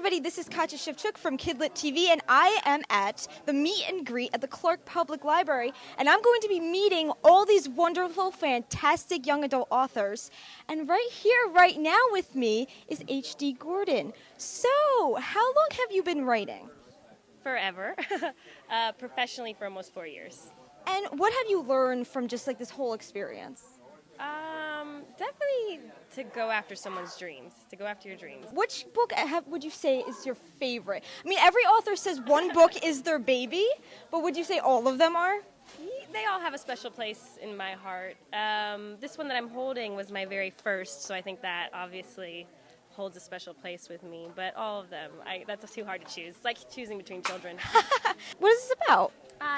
everybody, this is Katja Shevchuk from KidLit TV, and I am at the meet and greet at the Clark Public Library, and I'm going to be meeting all these wonderful, fantastic young adult authors. And right here, right now with me is H.D. Gordon. So, how long have you been writing? Forever. Professionally for almost 4 years. And what have you learned from just like this whole experience? Definitely to go after someone's dreams, to go after your dreams. Which book would you say is your favorite? I mean, every author says one book is their baby, but would you say all of them are? They all have a special place in my heart. This one that I'm holding was my very first, so I think that obviously holds a special place with me. But all of them, that's too hard to choose. It's like choosing between children. What is this about?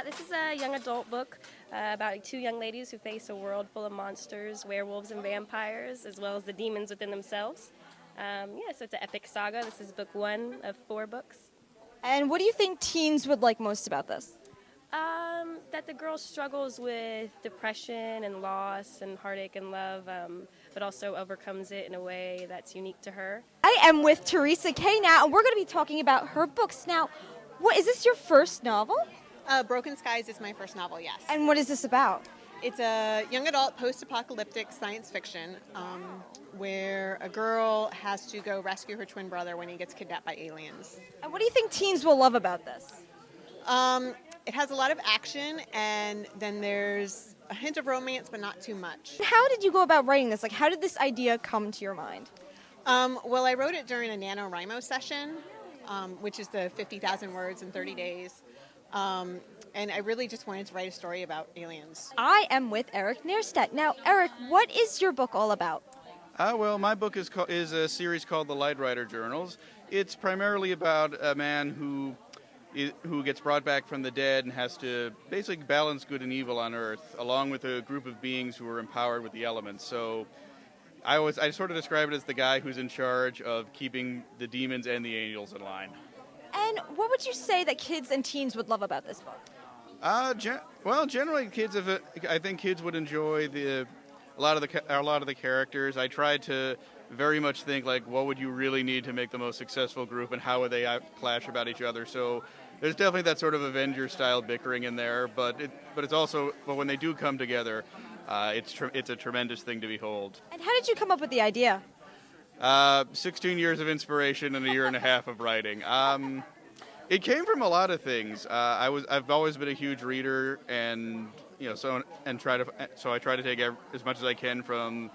This is a young adult book about two young ladies who face a world full of monsters, werewolves, and vampires, as well as the demons within themselves. So it's an epic saga. This is book 1 of 4 books. And what do you think teens would like most about this? That the girl struggles with depression and loss and heartache and love, but also overcomes it in a way that's unique to her. I am with Theresa K now, and we're going to be talking about her books. Now, is this your first novel? Broken Skies is my first novel, yes. And what is this about? It's a young adult post-apocalyptic science fiction where a girl has to go rescue her twin brother when he gets kidnapped by aliens. And what do you think teens will love about this? It has a lot of action, and then there's a hint of romance, but not too much. How did you go about writing this? Like, how did this idea come to your mind? Well, I wrote it during a NaNoWriMo session, which is the 50,000 words in 30 days. And I really just wanted to write a story about aliens. I am with Eric Nerstedt. Now, Eric, what is your book all about? Well, my book is a series called The Light Rider Journals. It's primarily about a man who gets brought back from the dead and has to basically balance good and evil on Earth, along with a group of beings who are empowered with the elements. So I sort of describe it as the guy who's in charge of keeping the demons and the angels in line. And what would you say that kids and teens would love about this book? Generally, I think kids would enjoy a lot of the characters. I tried to very much think like, what would you really need to make the most successful group, and how would they clash about each other? So there's definitely that sort of Avengers-style bickering in there, but when they do come together, it's a tremendous thing to behold. And how did you come up with the idea? 16 years of inspiration and a year and a half of writing. It came from a lot of things. I've always been a huge reader, and so I try to take as much as I can from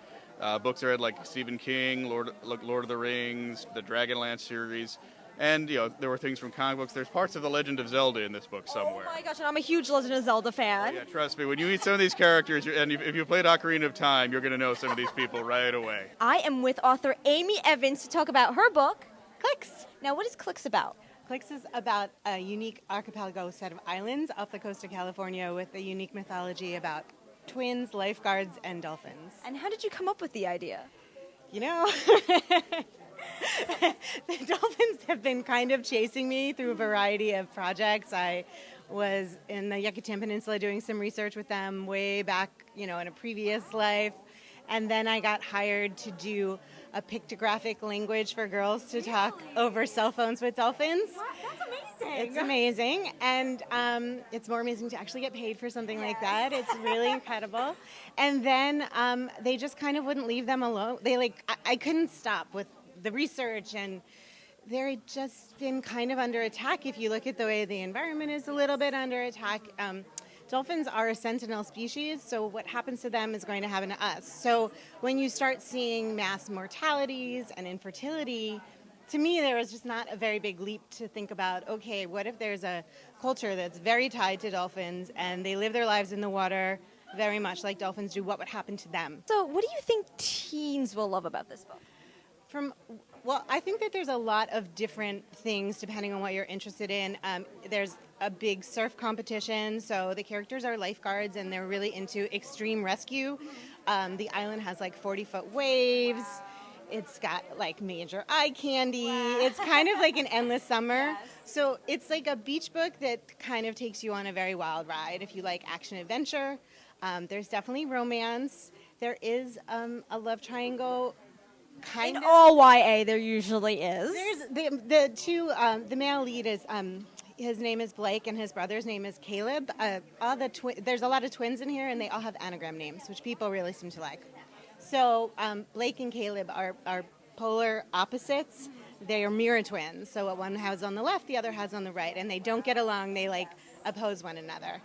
books I read, like Stephen King, Lord of the Rings, the Dragonlance series, and there were things from comic books. There's parts of The Legend of Zelda in this book somewhere. Oh my gosh, and I'm a huge Legend of Zelda fan. Yeah, trust me, when you meet some of these characters, and if you played Ocarina of Time, you're going to know some of these people right away. I am with author Amy Evans to talk about her book, Clicks. Now, what is Clicks about? Clicks is about a unique archipelago set of islands off the coast of California with a unique mythology about twins, lifeguards, and dolphins. And how did you come up with the idea? The dolphins have been kind of chasing me through a variety of projects. I was in the Yucatan Peninsula doing some research with them way back, in a previous life. And then I got hired to do a pictographic language for girls to talk over cell phones with dolphins. That's amazing. It's amazing, and it's more amazing to actually get paid for something like that. It's really incredible. And then they just kind of wouldn't leave them alone. I couldn't stop with the research, and they're just been kind of under attack. If you look at the way the environment is a little bit under attack, dolphins are a sentinel species, so what happens to them is going to happen to us. So when you start seeing mass mortalities and infertility, to me there was just not a very big leap to think about, okay, what if there's a culture that's very tied to dolphins and they live their lives in the water very much like dolphins do, what would happen to them? So what do you think teens will love about this book? Well, I think that there's a lot of different things depending on what you're interested in. There's a big surf competition, so the characters are lifeguards and they're really into extreme rescue. The island has 40-foot waves. It's got major eye candy. It's kind of like an endless summer. Yes. So it's like a beach book that kind of takes you on a very wild ride if you like action adventure. There's definitely romance. There is a love triangle kind In of. all YA, there usually is. There's the male lead is his name is Blake and his brother's name is Caleb. There's a lot of twins in here, and they all have anagram names, which people really seem to like. So Blake and Caleb are polar opposites. They are mirror twins. So what one has on the left, the other has on the right, and they don't get along. They oppose one another.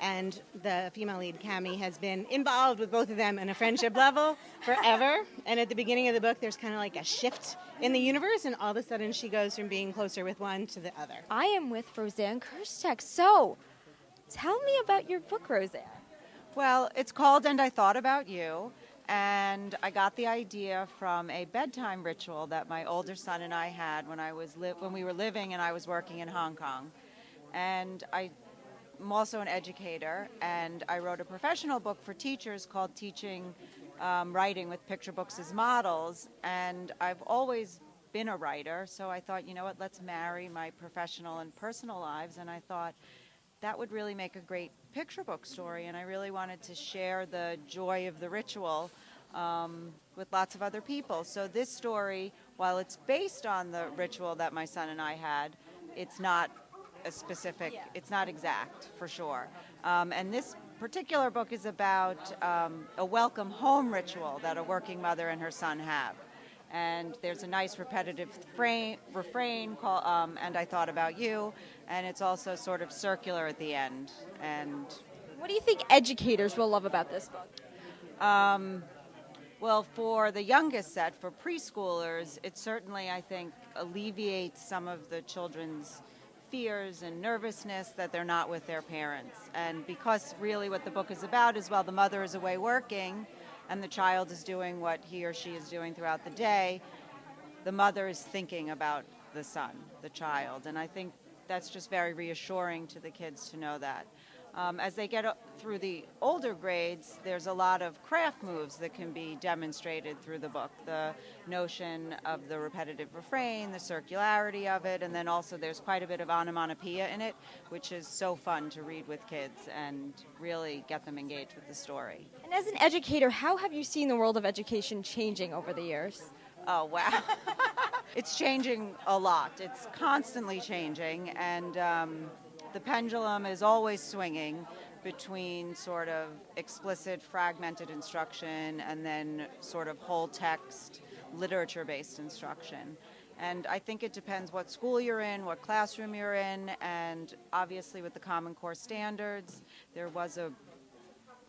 And the female lead, Cammie, has been involved with both of them in a friendship level forever. And at the beginning of the book, there's kind of like a shift in the universe, and all of a sudden she goes from being closer with one to the other. I am with Roseanne Kirstek. So, tell me about your book, Roseanne. Well, it's called And I Thought About You, and I got the idea from a bedtime ritual that my older son and I had when we were living and I was working in Hong Kong. And I'm also an educator, and I wrote a professional book for teachers called Teaching Writing with Picture Books as Models, and I've always been a writer, so I thought, you know what, let's marry my professional and personal lives, and I thought that would really make a great picture book story, and I really wanted to share the joy of the ritual with lots of other people. So this story, while it's based on the ritual that my son and I had, it's not it's not exact, for sure. And this particular book is about a welcome home ritual that a working mother and her son have. And there's a nice repetitive refrain called And I Thought About You, and it's also sort of circular at the end. And What do you think educators will love about this book? well, for the youngest set, for preschoolers, it certainly, I think, alleviates some of the children's fears and nervousness that they're not with their parents. And because really what the book is about is while the mother is away working and the child is doing what he or she is doing throughout the day, the mother is thinking about the son, the child. And I think that's just very reassuring to the kids to know that. As they get through the older grades, there's a lot of craft moves that can be demonstrated through the book. The notion of the repetitive refrain, the circularity of it, and then also there's quite a bit of onomatopoeia in it, which is so fun to read with kids and really get them engaged with the story. And as an educator, how have you seen the world of education changing over the years? Oh, wow. It's changing a lot. It's constantly changing, and the pendulum is always swinging between sort of explicit, fragmented instruction and then sort of whole text, literature-based instruction. And I think it depends what school you're in, what classroom you're in, and obviously with the Common Core standards, there was a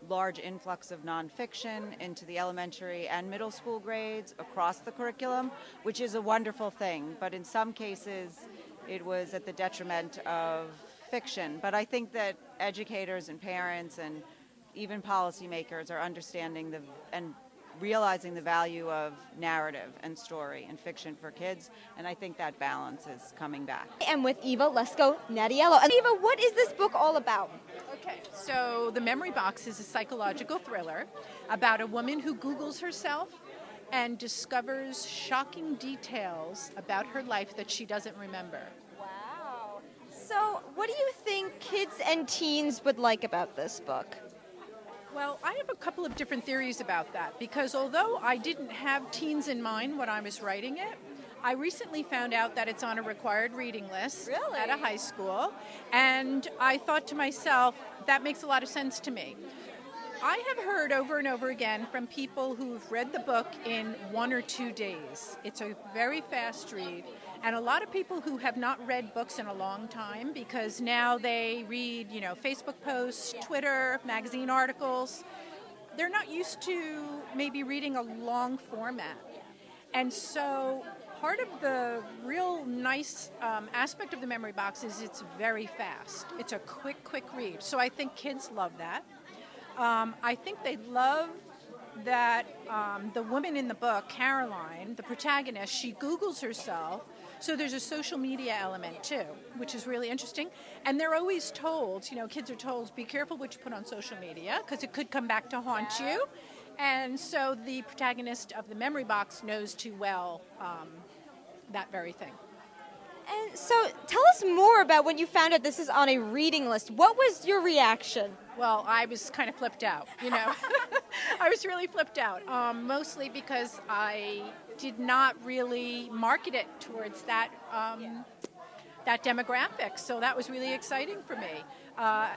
large influx of nonfiction into the elementary and middle school grades across the curriculum, which is a wonderful thing. But in some cases, it was at the detriment of fiction. But I think that educators and parents and even policymakers are understanding and realizing the value of narrative and story and fiction for kids, and I think that balance is coming back. I am with Eva Natiello. And Eva, what is this book all about? Okay, so The Memory Box is a psychological thriller about a woman who Googles herself and discovers shocking details about her life that she doesn't remember. Wow. So, what do you think kids and teens would like about this book? Well, I have a couple of different theories about that, because although I didn't have teens in mind when I was writing it, I recently found out that it's on a required reading list at a high school, and I thought to myself, that makes a lot of sense to me. I have heard over and over again from people who've read the book in 1 or 2 days. It's a very fast read. And a lot of people who have not read books in a long time, because now they read, Facebook posts, Twitter, magazine articles, they're not used to maybe reading a long format. And so part of the real nice aspect of the Memory Box is it's very fast. It's a quick read. So I think kids love that. I think they love that the woman in the book, Caroline, the protagonist, she Googles herself. So there's a social media element too, which is really interesting. And they're always told, kids are told, be careful what you put on social media because it could come back to haunt you. And so the protagonist of the Memory Box knows too well that very thing. And so tell us more about when you found out this is on a reading list. What was your reaction? Well, I was kind of flipped out, I was really flipped out, mostly because I did not really market it towards that that demographic. So that was really exciting for me.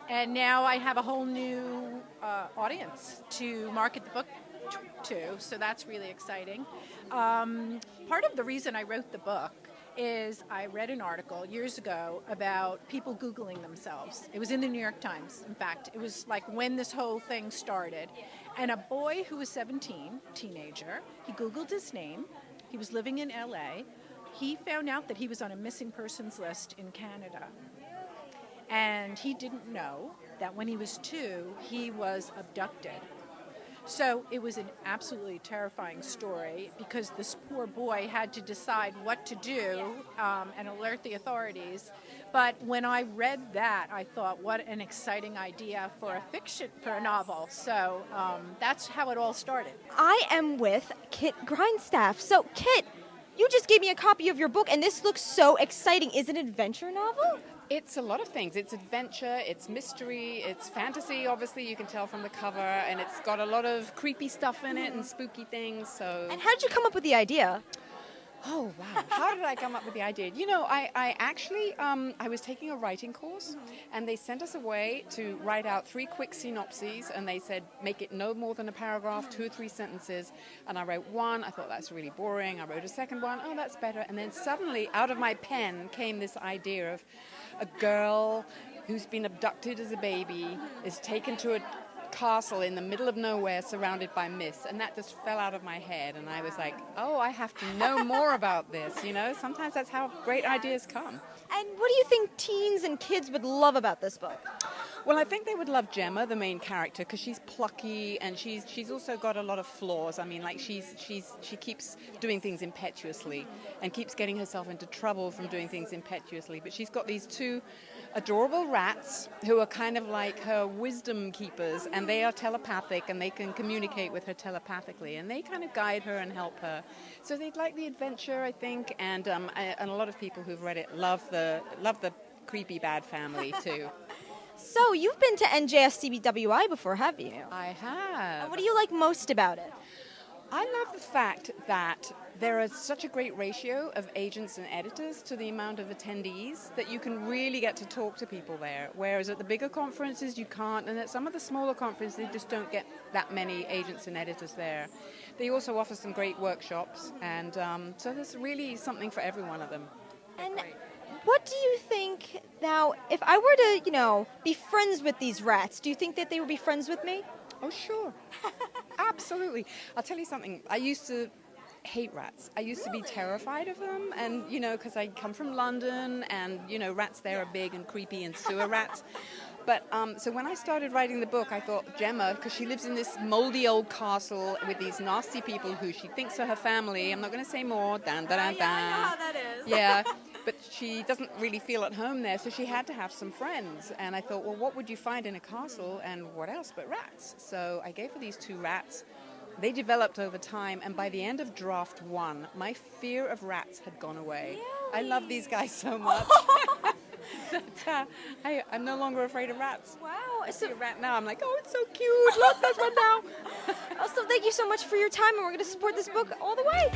And now I have a whole new audience to market the book to, so that's really exciting. Part of the reason I wrote the book is I read an article years ago about people Googling themselves. It was in the New York Times, in fact. It was like when this whole thing started. And a boy who was 17, teenager, he Googled his name. He was living in LA. He found out that he was on a missing persons list in Canada. And he didn't know that when he was 2, he was abducted. So it was an absolutely terrifying story because this poor boy had to decide what to do and alert the authorities. But when I read that, I thought, what an exciting idea for a novel. So that's how it all started. I am with Kit Grindstaff. So, Kit, you just gave me a copy of your book, and this looks so exciting. Is it an adventure novel? It's a lot of things. It's adventure, it's mystery, it's fantasy, obviously, you can tell from the cover, and it's got a lot of creepy stuff in it and spooky things, so... And how did you come up with the idea? Oh, wow. How did I come up with the idea? You know, I actually, I was taking a writing course, and they sent us away to write out 3 quick synopses, and they said, make it no more than a paragraph, 2 or 3 sentences, and I wrote one, I thought that's really boring, I wrote a second one, oh, that's better, and then suddenly, out of my pen, came this idea of a girl who's been abducted as a baby, is taken to a castle in the middle of nowhere surrounded by mist, and that just fell out of my head, and I was like, oh, I have to know more about this, you know? Sometimes that's how great ideas come. And what do you think teens and kids would love about this book? Well, I think they would love Gemma, the main character, because she's plucky and she's also got a lot of flaws. I mean, like she keeps doing things impetuously and keeps getting herself into trouble from doing things impetuously. But she's got these 2 adorable rats who are kind of like her wisdom keepers, and they are telepathic and they can communicate with her telepathically, and they kind of guide her and help her. So they'd like the adventure, I think, and a lot of people who've read it love the creepy bad family too. So, you've been to NJSCBWI before, have you? I have. And what do you like most about it? I love the fact that there is such a great ratio of agents and editors to the amount of attendees that you can really get to talk to people there. Whereas at the bigger conferences, you can't. And at some of the smaller conferences, they just don't get that many agents and editors there. They also offer some great workshops. And so there's really something for every one of them. And what do you think, now, if I were to, be friends with these rats, do you think that they would be friends with me? Oh, sure. Absolutely. I'll tell you something. I used to hate rats. I used to be terrified of them, and, because I come from London, and, rats there are big and creepy, and sewer rats. But so when I started writing the book, I thought Gemma, because she lives in this moldy old castle with these nasty people who she thinks are her family. I'm not going to say more. I know how that is. Yeah. But she doesn't really feel at home there, so she had to have some friends. And I thought, well, what would you find in a castle, and what else but rats? So I gave her these 2 rats. They developed over time, and by the end of draft 1, my fear of rats had gone away. Really? I love these guys so much. But, I'm no longer afraid of rats. Wow. I see a rat now, I'm like, oh, it's so cute. Look, there's one now. Also, thank you so much for your time, and we're going to support this book all the way.